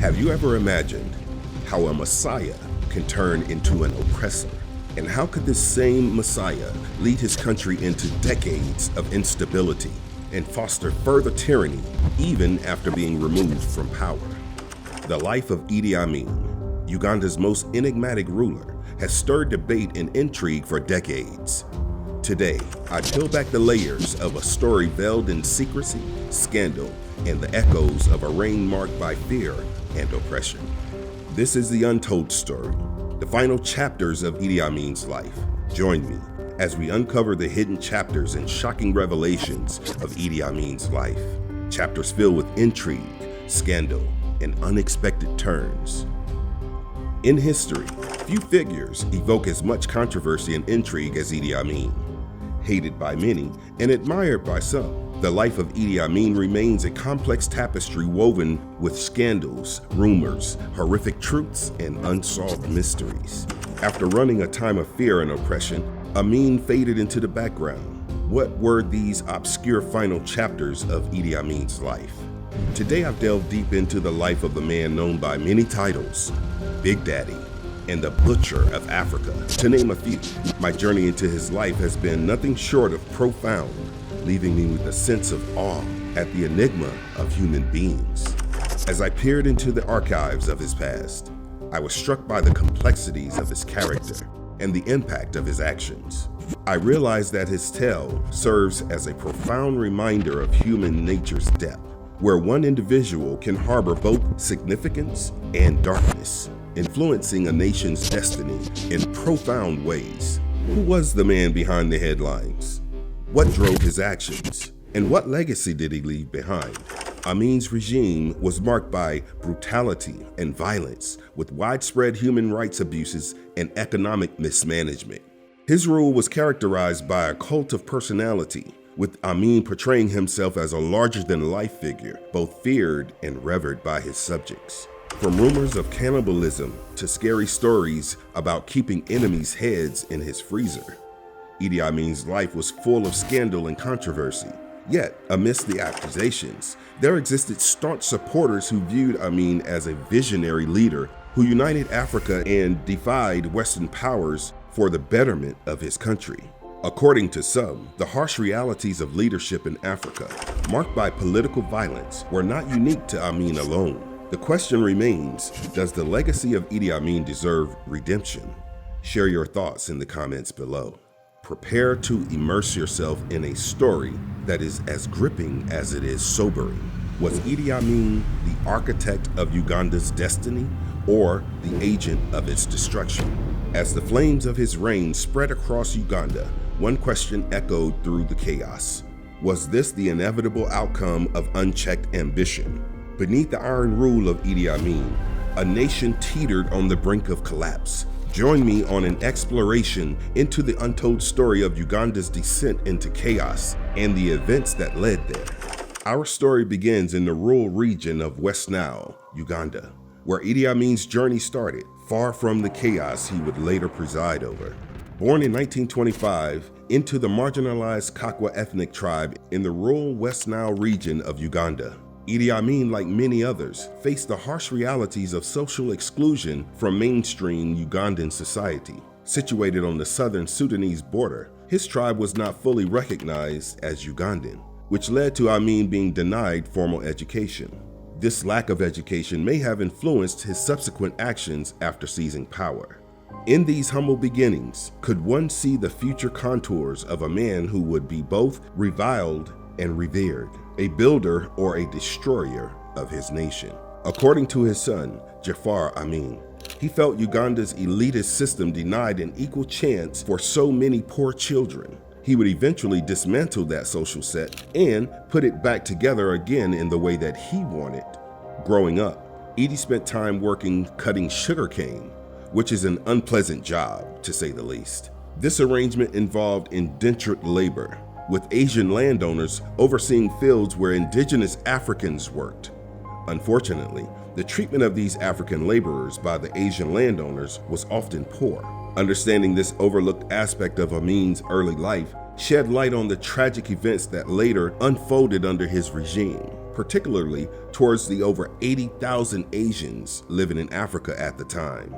Have you ever imagined how a Messiah can turn into an oppressor? And how could this same Messiah lead his country into decades of instability and foster further tyranny even after being removed from power? The life of Idi Amin, Uganda's most enigmatic ruler, has stirred debate and intrigue for decades. Today, I peel back the layers of a story veiled in secrecy, scandal, and the echoes of a reign marked by fear and oppression. This is the untold story, the final chapters of Idi Amin's life. Join me as we uncover the hidden chapters and shocking revelations of Idi Amin's life. Chapters filled with intrigue, scandal, and unexpected turns. In history, few figures evoke as much controversy and intrigue as Idi Amin. Hated by many and admired by some, the life of Idi Amin remains a complex tapestry woven with scandals, rumors, horrific truths, and unsolved mysteries. After running a time of fear and oppression, Amin faded into the background. What were these obscure final chapters of Idi Amin's life? Today I've delved deep into the life of the man known by many titles, Big Daddy, and the Butcher of Africa, to name a few. My journey into his life has been nothing short of profound, leaving me with a sense of awe at the enigma of human beings. As I peered into the archives of his past, I was struck by the complexities of his character and the impact of his actions. I realized that his tale serves as a profound reminder of human nature's depth, where one individual can harbor both significance and darkness, influencing a nation's destiny in profound ways. Who was the man behind the headlines? What drove his actions? And what legacy did he leave behind? Amin's regime was marked by brutality and violence, with widespread human rights abuses and economic mismanagement. His rule was characterized by a cult of personality, with Amin portraying himself as a larger-than-life figure, both feared and revered by his subjects. From rumors of cannibalism to scary stories about keeping enemies' heads in his freezer, Idi Amin's life was full of scandal and controversy. Yet, amidst the accusations, there existed staunch supporters who viewed Amin as a visionary leader who united Africa and defied Western powers for the betterment of his country. According to some, the harsh realities of leadership in Africa, marked by political violence, were not unique to Amin alone. The question remains, does the legacy of Idi Amin deserve redemption? Share your thoughts in the comments below. Prepare to immerse yourself in a story that is as gripping as it is sobering. Was Idi Amin the architect of Uganda's destiny or the agent of its destruction? As the flames of his reign spread across Uganda, one question echoed through the chaos. Was this the inevitable outcome of unchecked ambition? Beneath the iron rule of Idi Amin, a nation teetered on the brink of collapse. Join me on an exploration into the untold story of Uganda's descent into chaos and the events that led there. Our story begins in the rural region of West Nile, Uganda, where Idi Amin's journey started, far from the chaos he would later preside over. Born in 1925 into the marginalized Kakwa ethnic tribe in the rural West Nile region of Uganda, Idi Amin, like many others, faced the harsh realities of social exclusion from mainstream Ugandan society. Situated on the southern Sudanese border, his tribe was not fully recognized as Ugandan, which led to Amin being denied formal education. This lack of education may have influenced his subsequent actions after seizing power. In these humble beginnings, could one see the future contours of a man who would be both reviled and revered, a builder or a destroyer of his nation? According to his son, Jafar Amin, he felt Uganda's elitist system denied an equal chance for so many poor children. He would eventually dismantle that social set and put it back together again in the way that he wanted. Growing up, Idi spent time working cutting sugarcane, which is an unpleasant job, to say the least. This arrangement involved indentured labor, with Asian landowners overseeing fields where indigenous Africans worked. Unfortunately, the treatment of these African laborers by the Asian landowners was often poor. Understanding this overlooked aspect of Amin's early life shed light on the tragic events that later unfolded under his regime. particularly towards the over 80,000 Asians living in Africa at the time.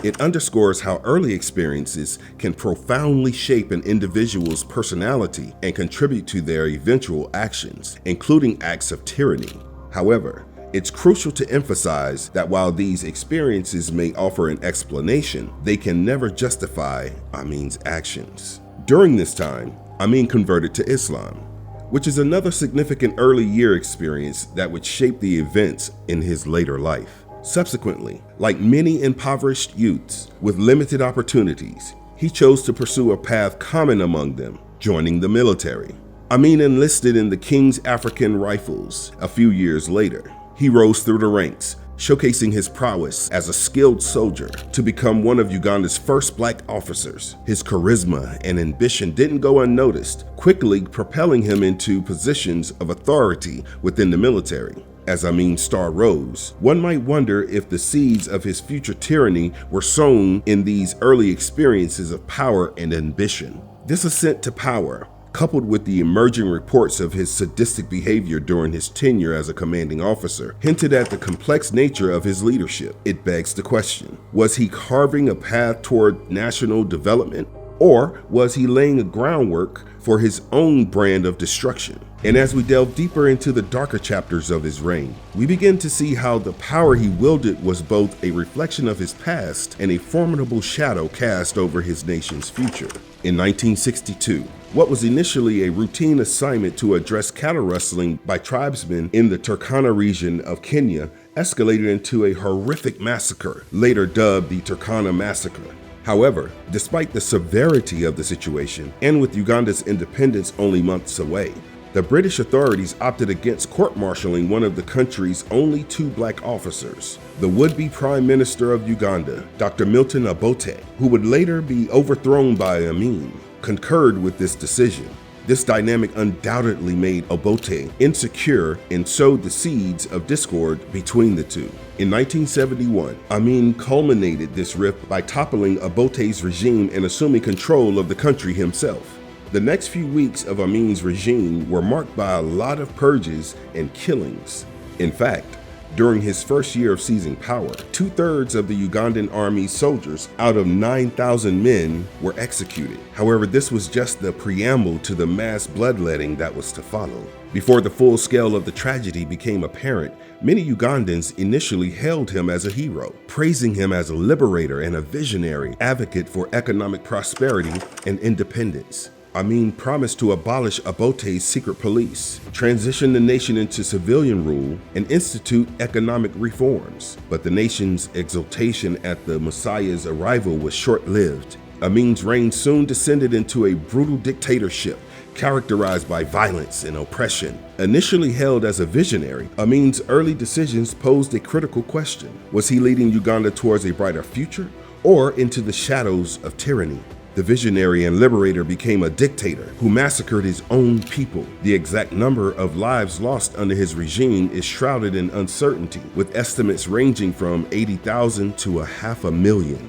It underscores how early experiences can profoundly shape an individual's personality and contribute to their eventual actions, including acts of tyranny. However, it's crucial to emphasize that while these experiences may offer an explanation, they can never justify Amin's actions. During this time, Amin converted to Islam, which is another significant early year experience that would shape the events in his later life. Subsequently, like many impoverished youths with limited opportunities, he chose to pursue a path common among them, joining the military. Amin enlisted in the King's African Rifles a few years later. He rose through the ranks, showcasing his prowess as a skilled soldier to become one of Uganda's first black officers. His charisma and ambition didn't go unnoticed, quickly propelling him into positions of authority within the military. As Amin's star rose, one might wonder if the seeds of his future tyranny were sown in these early experiences of power and ambition. This ascent to power, coupled with the emerging reports of his sadistic behavior during his tenure as a commanding officer, hinted at the complex nature of his leadership. It begs the question, was he carving a path toward national development, or was he laying a groundwork for his own brand of destruction? And as we delve deeper into the darker chapters of his reign, we begin to see how the power he wielded was both a reflection of his past and a formidable shadow cast over his nation's future. In 1962, what was initially a routine assignment to address cattle rustling by tribesmen in the Turkana region of Kenya escalated into a horrific massacre, later dubbed the Turkana Massacre. However, despite the severity of the situation, and with Uganda's independence only months away, the British authorities opted against court-martialing one of the country's only two black officers, the would-be Prime Minister of Uganda, Dr. Milton Obote, who would later be overthrown by Amin, concurred with this decision. This dynamic undoubtedly made Obote insecure and sowed the seeds of discord between the two. In 1971, Amin culminated this rift by toppling Obote's regime and assuming control of the country himself. The next few weeks of Amin's regime were marked by a lot of purges and killings. In fact, during his first year of seizing power, 2/3 of the Ugandan army's soldiers out of 9,000 men were executed. However, this was just the preamble to the mass bloodletting that was to follow. Before the full scale of the tragedy became apparent, many Ugandans initially hailed him as a hero, praising him as a liberator and a visionary advocate for economic prosperity and independence. Amin promised to abolish Obote's secret police, transition the nation into civilian rule, and institute economic reforms. But the nation's exultation at the Messiah's arrival was short-lived. Amin's reign soon descended into a brutal dictatorship, characterized by violence and oppression. Initially hailed as a visionary, Amin's early decisions posed a critical question. Was he leading Uganda towards a brighter future, or into the shadows of tyranny? The visionary and liberator became a dictator who massacred his own people. The exact number of lives lost under his regime is shrouded in uncertainty, with estimates ranging from 80,000 to 500,000.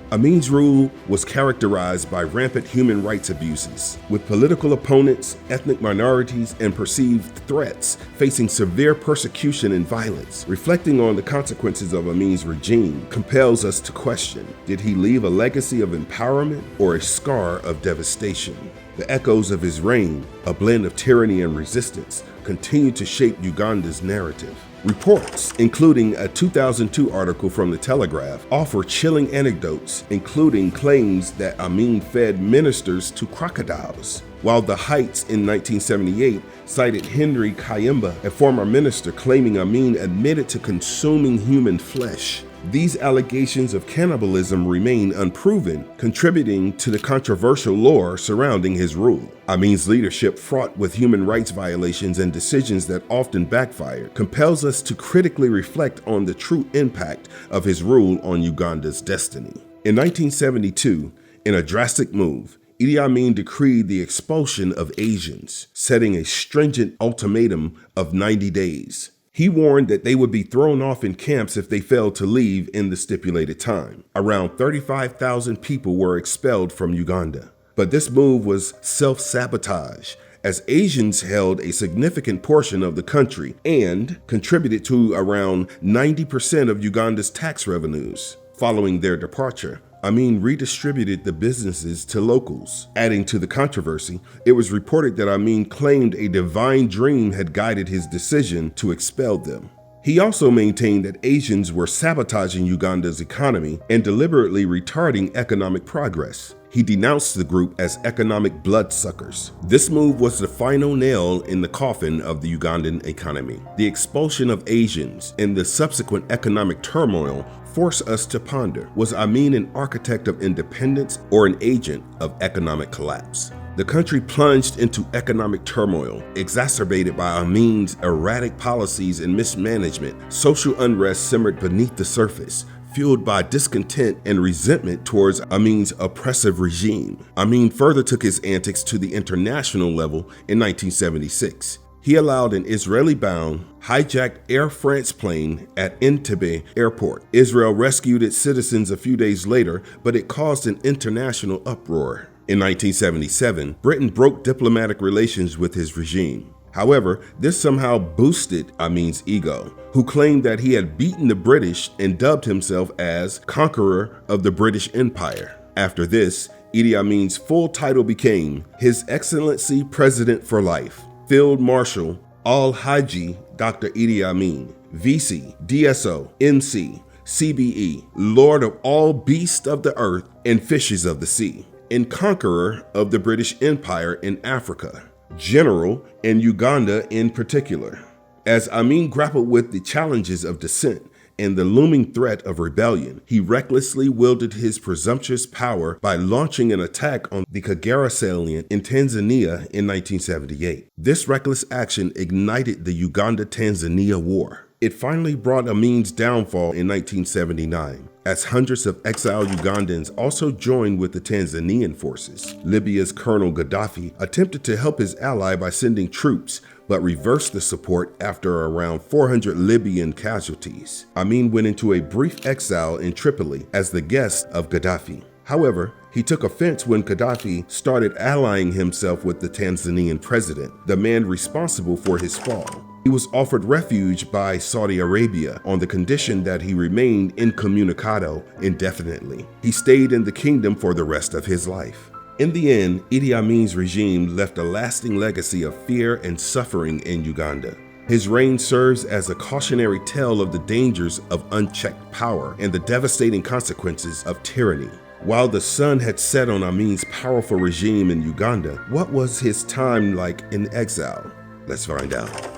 Amin's rule was characterized by rampant human rights abuses, with political opponents, ethnic minorities, and perceived threats facing severe persecution and violence. Reflecting on the consequences of Amin's regime compels us to question, did he leave a legacy of empowerment or a scar of devastation? The echoes of his reign, a blend of tyranny and resistance, continue to shape Uganda's narrative. Reports, including a 2002 article from The Telegraph, offer chilling anecdotes, including claims that Amin fed ministers to crocodiles, while The Heights in 1978 cited Henry Kayemba, a former minister, claiming Amin admitted to consuming human flesh. These allegations of cannibalism remain unproven, contributing to the controversial lore surrounding his rule. Amin's leadership, fraught with human rights violations and decisions that often backfired, compels us to critically reflect on the true impact of his rule on Uganda's destiny. In 1972, in a drastic move, Idi Amin decreed the expulsion of Asians, setting a stringent ultimatum of 90 days. He warned that they would be thrown off in camps if they failed to leave in the stipulated time. Around 35,000 people were expelled from Uganda. But this move was self-sabotage, as Asians held a significant portion of the country and contributed to around 90% of Uganda's tax revenues. Following their departure, Amin redistributed the businesses to locals. Adding to the controversy, it was reported that Amin claimed a divine dream had guided his decision to expel them. He also maintained that Asians were sabotaging Uganda's economy and deliberately retarding economic progress. He denounced the group as economic bloodsuckers. This move was the final nail in the coffin of the Ugandan economy. The expulsion of Asians and the subsequent economic turmoil force us to ponder, was Amin an architect of independence or an agent of economic collapse? The country plunged into economic turmoil, exacerbated by Amin's erratic policies and mismanagement. Social unrest simmered beneath the surface, fueled by discontent and resentment towards Amin's oppressive regime. Amin further took his antics to the international level in 1976. He allowed an Israeli-bound, hijacked Air France plane at Entebbe airport. Israel rescued its citizens a few days later, but it caused an international uproar. In 1977, Britain broke diplomatic relations with his regime. However, this somehow boosted Amin's ego, who claimed that he had beaten the British and dubbed himself as conqueror of the British Empire. After this, Idi Amin's full title became His Excellency President for Life, Field Marshal Al-Haji Dr. Idi Amin, VC, DSO, NC, CBE, Lord of all beasts of the earth and fishes of the sea, and conqueror of the British Empire in Africa, general in Uganda in particular. As Amin grappled with the challenges of dissent and the looming threat of rebellion, he recklessly wielded his presumptuous power by launching an attack on the Kagera salient in Tanzania in 1978. This reckless action ignited the Uganda-Tanzania War. It finally brought Amin's downfall in 1979, as hundreds of exiled Ugandans also joined with the Tanzanian forces. Libya's Colonel Gaddafi attempted to help his ally by sending troops, but reversed the support after around 400 Libyan casualties. Amin went into a brief exile in Tripoli as the guest of Gaddafi. However, he took offense when Gaddafi started allying himself with the Tanzanian president, the man responsible for his fall. He was offered refuge by Saudi Arabia on the condition that he remained incommunicado indefinitely. He stayed in the kingdom for the rest of his life. In the end, Idi Amin's regime left a lasting legacy of fear and suffering in Uganda. His reign serves as a cautionary tale of the dangers of unchecked power and the devastating consequences of tyranny. While the sun had set on Amin's powerful regime in Uganda, what was his time like in exile? Let's find out.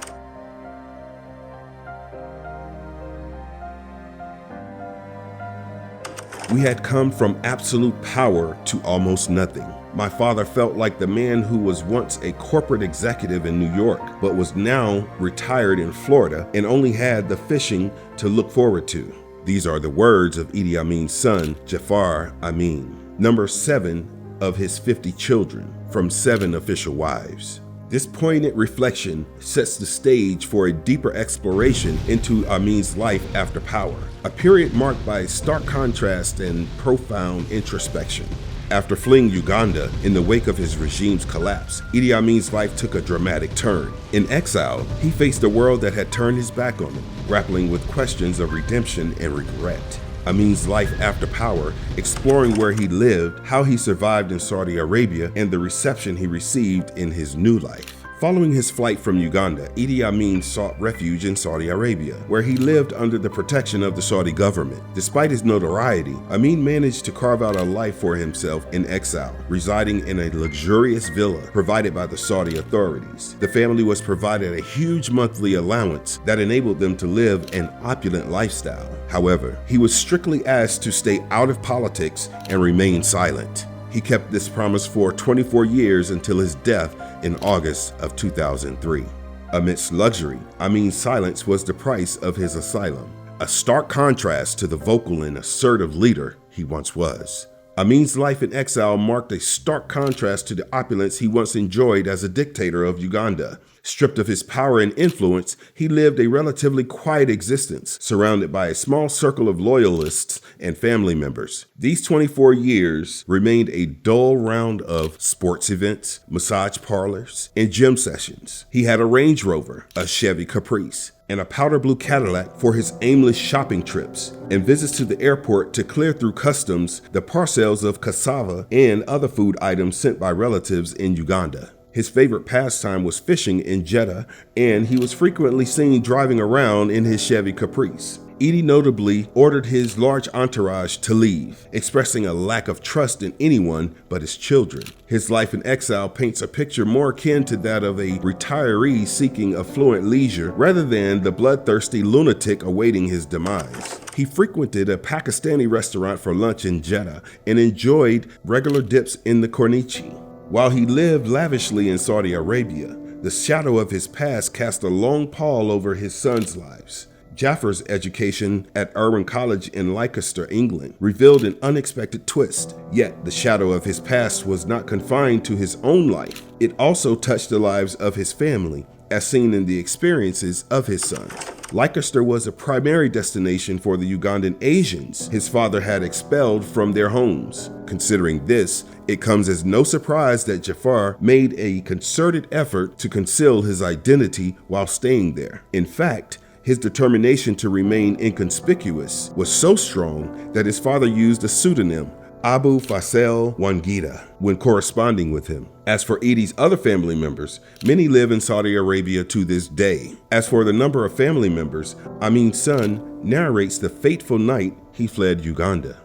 We had come from absolute power to almost nothing. My father felt like the man who was once a corporate executive in New York, but was now retired in Florida and only had the fishing to look forward to. These are the words of Idi Amin's son, Jafar Amin, number 7 of his 50 children from 7 official wives. This poignant reflection sets the stage for a deeper exploration into Amin's life after power, a period marked by stark contrast and profound introspection. After fleeing Uganda in the wake of his regime's collapse, Idi Amin's life took a dramatic turn. In exile, he faced a world that had turned his back on him, grappling with questions of redemption and regret. Amin's life after power, exploring where he lived, how he survived in Saudi Arabia, and the reception he received in his new life. Following his flight from Uganda, Idi Amin sought refuge in Saudi Arabia, where he lived under the protection of the Saudi government. Despite his notoriety, Amin managed to carve out a life for himself in exile, residing in a luxurious villa provided by the Saudi authorities. The family was provided a huge monthly allowance that enabled them to live an opulent lifestyle. However, he was strictly asked to stay out of politics and remain silent. He kept this promise for 24 years until his death in August of 2003. Amidst luxury, Amin's silence was the price of his asylum, a stark contrast to the vocal and assertive leader he once was. Amin's life in exile marked a stark contrast to the opulence he once enjoyed as a dictator of Uganda. Stripped of his power and influence, he lived a relatively quiet existence, surrounded by a small circle of loyalists and family members. These 24 years remained a dull round of sports events, massage parlors, and gym sessions. He had a Range Rover, a Chevy Caprice, and a powder blue Cadillac for his aimless shopping trips and visits to the airport to clear through customs the parcels of cassava and other food items sent by relatives in Uganda. His favorite pastime was fishing in Jeddah, and he was frequently seen driving around in his Chevy Caprice. Idi notably ordered his large entourage to leave, expressing a lack of trust in anyone but his children. His life in exile paints a picture more akin to that of a retiree seeking affluent leisure rather than the bloodthirsty lunatic awaiting his demise. He frequented a Pakistani restaurant for lunch in Jeddah and enjoyed regular dips in the corniche. While he lived lavishly in Saudi Arabia, the shadow of his past cast a long pall over his sons' lives. Jaffar's education at Irwin College in Leicester, England, revealed an unexpected twist. Yet the shadow of his past was not confined to his own life. It also touched the lives of his family, as seen in the experiences of his sons. Leicester was a primary destination for the Ugandan Asians his father had expelled from their homes. Considering this, it comes as no surprise that Jaffar made a concerted effort to conceal his identity while staying there. In fact, his determination to remain inconspicuous was so strong that his father used a pseudonym, Abu Faisal Wangida, when corresponding with him. As for Idi's other family members, many live in Saudi Arabia to this day. As for the number of family members, Amin's son narrates the fateful night he fled Uganda.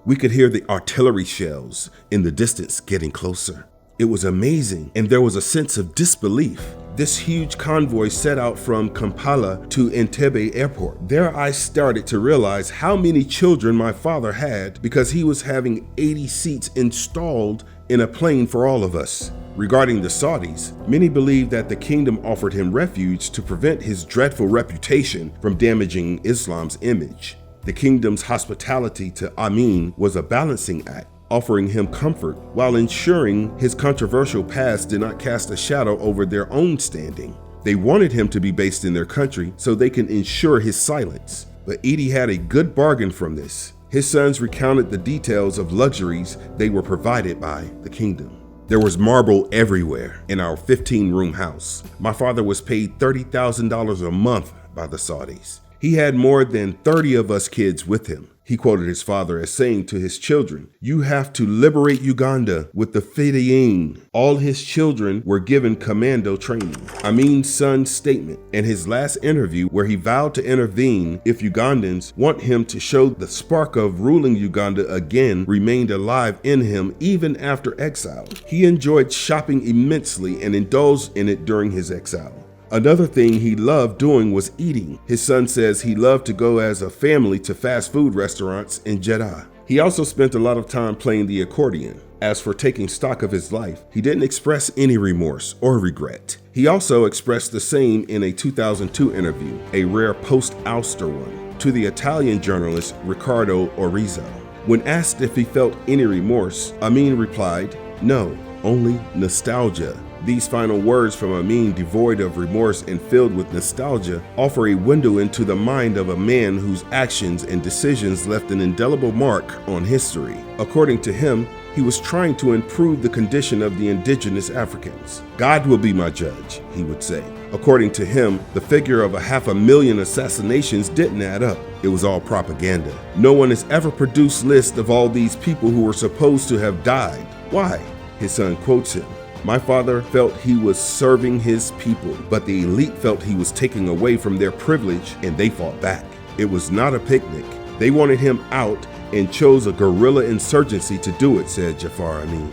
We could hear the artillery shells in the distance getting closer. It was amazing, and there was a sense of disbelief. This huge convoy set out from Kampala to Entebbe airport. There I started to realize how many children my father had because he was having 80 seats installed in a plane for all of us. Regarding the Saudis, many believe that the kingdom offered him refuge to prevent his dreadful reputation from damaging Islam's image. The kingdom's hospitality to Amin was a balancing act, offering him comfort while ensuring his controversial past did not cast a shadow over their own standing. They wanted him to be based in their country so they can ensure his silence. But Idi had a good bargain from this. His sons recounted the details of luxuries they were provided by the kingdom. There was marble everywhere in our 15-room house. My father was paid $30,000 a month by the Saudis. He had more than 30 of us kids with him. He quoted his father as saying to his children, "You have to liberate Uganda with the Fedayeen." All his children were given commando training. Amin's son's statement and his last interview where he vowed to intervene if Ugandans want him to show the spark of ruling Uganda again remained alive in him even after exile. He enjoyed shopping immensely and indulged in it during his exile. Another thing he loved doing was eating. His son says he loved to go as a family to fast food restaurants in Jeddah. He also spent a lot of time playing the accordion. As for taking stock of his life, he didn't express any remorse or regret. He also expressed the same in a 2002 interview, a rare post-ouster one, to the Italian journalist Riccardo Orizzo. When asked if he felt any remorse, Amin replied, "No, only nostalgia." These final words from Amin, devoid of remorse and filled with nostalgia, offer a window into the mind of a man whose actions and decisions left an indelible mark on history. According to him, he was trying to improve the condition of the indigenous Africans. "God will be my judge," he would say. According to him, the figure of 500,000 assassinations didn't add up. It was all propaganda. No one has ever produced lists of all these people who were supposed to have died. Why? His son quotes him. "My father felt he was serving his people, but the elite felt he was taking away from their privilege and they fought back. It was not a picnic. They wanted him out and chose a guerrilla insurgency to do it," said Jaffar Amin.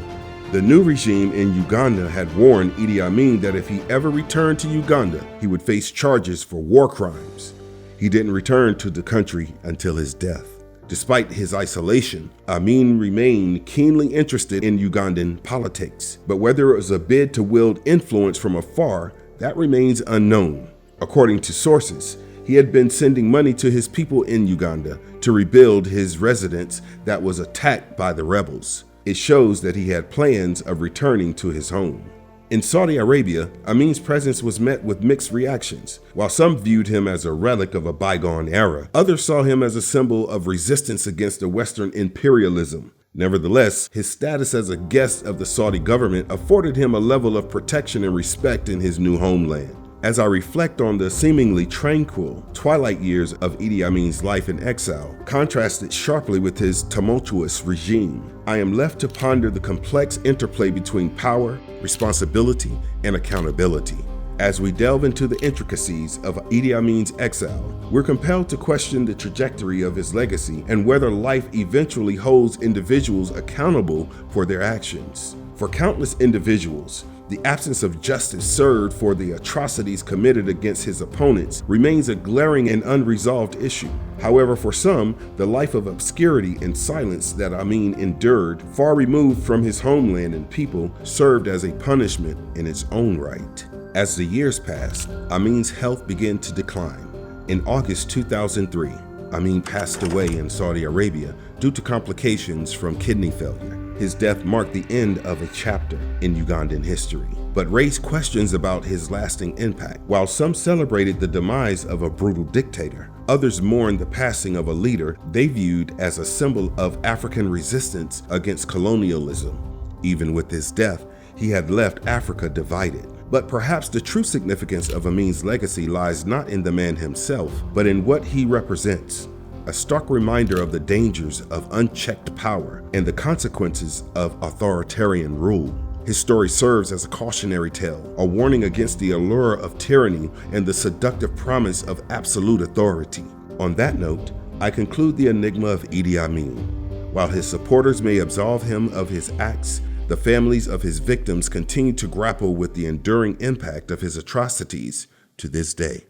The new regime in Uganda had warned Idi Amin that if he ever returned to Uganda, he would face charges for war crimes. He didn't return to the country until his death. Despite his isolation, Amin remained keenly interested in Ugandan politics, but whether it was a bid to wield influence from afar, that remains unknown. According to sources, he had been sending money to his people in Uganda to rebuild his residence that was attacked by the rebels. It shows that he had plans of returning to his home. In Saudi Arabia, Amin's presence was met with mixed reactions. While some viewed him as a relic of a bygone era, others saw him as a symbol of resistance against the Western imperialism. Nevertheless, his status as a guest of the Saudi government afforded him a level of protection and respect in his new homeland. As I reflect on the seemingly tranquil twilight years of Idi Amin's life in exile, contrasted sharply with his tumultuous regime, I am left to ponder the complex interplay between power, responsibility, and accountability. As we delve into the intricacies of Idi Amin's exile, we're compelled to question the trajectory of his legacy and whether life eventually holds individuals accountable for their actions. For countless individuals, the absence of justice served for the atrocities committed against his opponents remains a glaring and unresolved issue. However, for some, the life of obscurity and silence that Amin endured, far removed from his homeland and people, served as a punishment in its own right. As the years passed, Amin's health began to decline. In August 2003, Amin passed away in Saudi Arabia due to complications from kidney failure. His death marked the end of a chapter in Ugandan history, but raised questions about his lasting impact. While some celebrated the demise of a brutal dictator, others mourned the passing of a leader they viewed as a symbol of African resistance against colonialism. Even with his death, he had left Africa divided. But perhaps the true significance of Amin's legacy lies not in the man himself, but in what he represents. A stark reminder of the dangers of unchecked power and the consequences of authoritarian rule. His story serves as a cautionary tale, a warning against the allure of tyranny and the seductive promise of absolute authority. On that note, I conclude the enigma of Idi Amin. While his supporters may absolve him of his acts, the families of his victims continue to grapple with the enduring impact of his atrocities to this day.